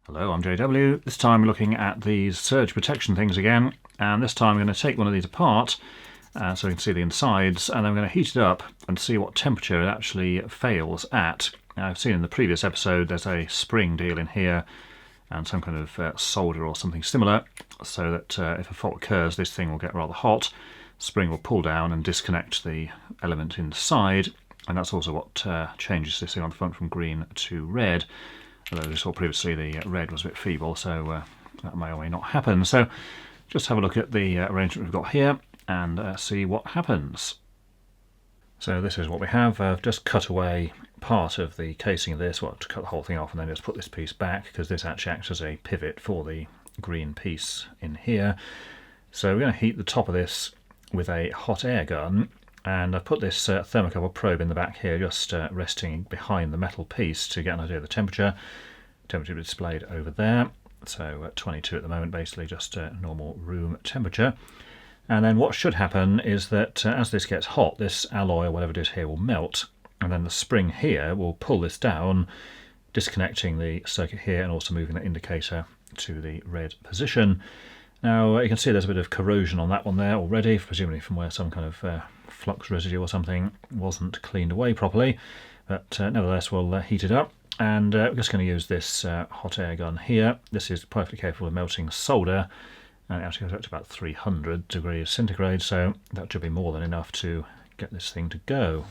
Hello, I'm JW. This time we're looking at these surge protection things again, and this time I'm going to take one of these apart so we can see the insides, and then I'm going to heat it up and see what temperature it actually fails at. Now, I've seen in the previous episode there's a spring deal in here and some kind of solder or something similar, so that if a fault occurs this thing will get rather hot, spring will pull down and disconnect the element inside, and that's also what changes this thing on the front from green to red. Although we saw previously the red was a bit feeble, so that may or may not happen. So just have a look at the arrangement we've got here and see what happens. So this is what we have. I've just cut away part of the casing of this, well, to cut the whole thing off and then just put this piece back, because this actually acts as a pivot for the green piece in here. So we're going to heat the top of this with a hot air gun, and I've put this thermocouple probe in the back here, just resting behind the metal piece to get an idea of the temperature. Temperature displayed over there, so 22 at the moment, basically just normal room temperature. And then what should happen is that as this gets hot, this alloy or whatever it is here will melt, and then the spring here will pull this down, disconnecting the circuit here and also moving the indicator to the red position. Now you can see there's a bit of corrosion on that one there already, presumably from where some kind of flux residue or something wasn't cleaned away properly, but nevertheless we'll heat it up, and we're just going to use this hot air gun here. This is perfectly capable of melting solder, and it actually goes up to about 300 degrees centigrade, so that should be more than enough to get this thing to go.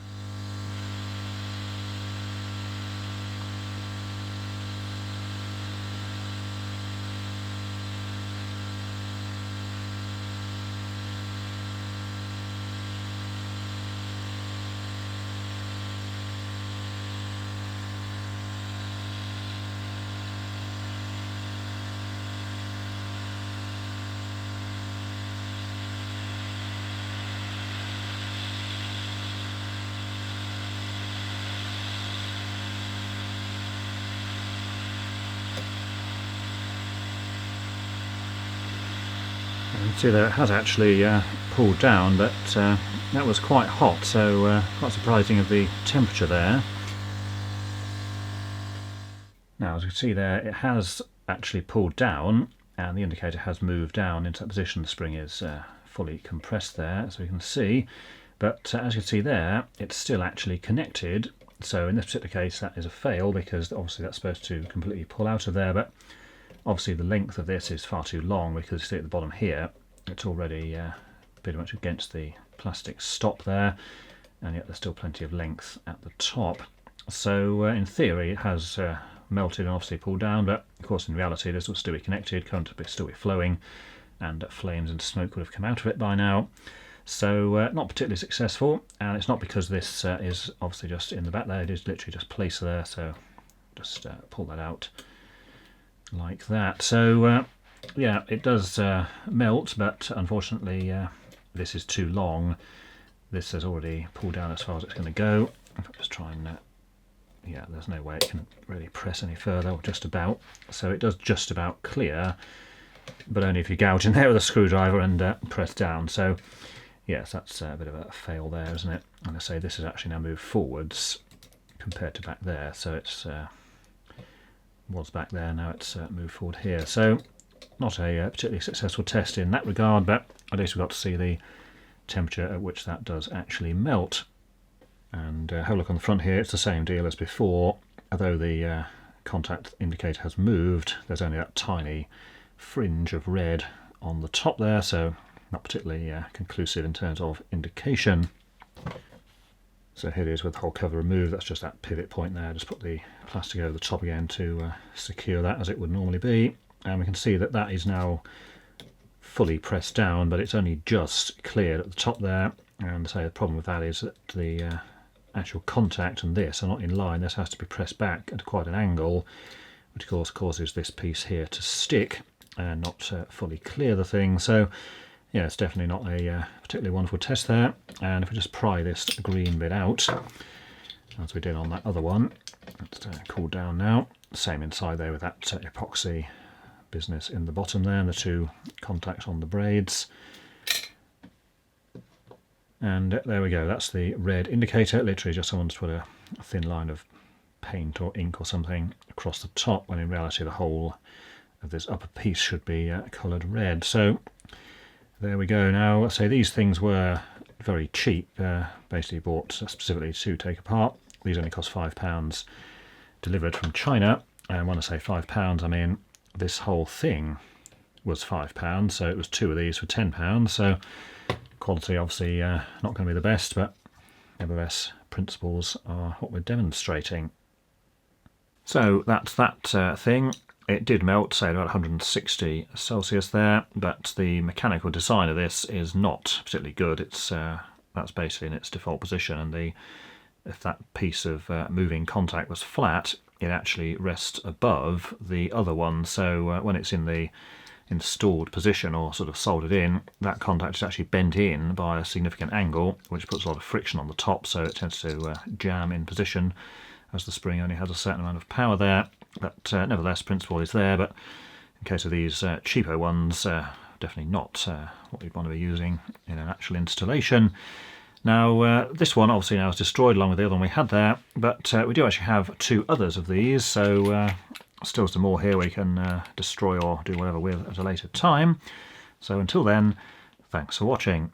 You can see there it has actually pulled down, but that was quite hot, so quite surprising of the temperature there. Now as you can see there, it has actually pulled down and the indicator has moved down into that position. The spring is fully compressed there, as we can see, but as you can see there, it's still actually connected. So in this particular case that is a fail, because obviously that's supposed to completely pull out of there, but obviously the length of this is far too long, because you see at the bottom here it's already pretty much against the plastic stop there, and yet there's still plenty of length at the top. So in theory it has melted and obviously pulled down, but of course in reality this will still be connected, current will still be flowing, and flames and smoke would have come out of it by now. So not particularly successful, and it's not because this is obviously just in the back there, it is literally just placed there, so just pull that out like that. So yeah, it does melt, but unfortunately this is too long. This has already pulled down as far as it's going to go. If I just try and yeah, there's no way it can really press any further, or just about. So it does just about clear, but only if you gouge in there with a screwdriver and press down. So yes, that's a bit of a fail there, isn't it? And I say this has actually now moved forwards compared to back there, so it's was back there, now it's moved forward here. So not a particularly successful test in that regard, but at least we got to see the temperature at which that does actually melt. And have a look on the front here, it's the same deal as before, although the contact indicator has moved. There's only that tiny fringe of red on the top there, so not particularly conclusive in terms of indication. So here it is with the whole cover removed. That's just that pivot point there. Just put the plastic over the top again to secure that as it would normally be. And we can see that that is now fully pressed down, but it's only just cleared at the top there. And so the problem with that is that the actual contact and this are not in line. This has to be pressed back at quite an angle, which of course causes this piece here to stick and not fully clear the thing. So yeah, it's definitely not a particularly wonderful test there. And if we just pry this green bit out, as we did on that other one, it's cooled down now. Same inside there with that epoxy business in the bottom there, and the two contacts on the braids. And there we go, that's the red indicator. Literally just someone's put a thin line of paint or ink or something across the top, when in reality the whole of this upper piece should be coloured red. So there we go. Now, say these things were very cheap, basically bought specifically to take apart. These only cost £5 delivered from China, and when I say £5 I mean this whole thing was £5, so it was 2 of these for £10. So quality obviously not going to be the best, but nevertheless principles are what we're demonstrating. So that's that thing. It did melt, say, about 160 Celsius there, but the mechanical design of this is not particularly good. It's that's basically in its default position, and if that piece of moving contact was flat, it actually rests above the other one. So when it's in the installed position or sort of soldered in, that contact is actually bent in by a significant angle, which puts a lot of friction on the top, so it tends to jam in position, as the spring only has a certain amount of power there. But nevertheless, principle is there. But in case of these cheaper ones, definitely not what you'd want to be using in an actual installation. Now, this one obviously now is destroyed along with the other one we had there, but we do actually have 2 others of these, so still some more here we can destroy or do whatever with at a later time. So until then, thanks for watching.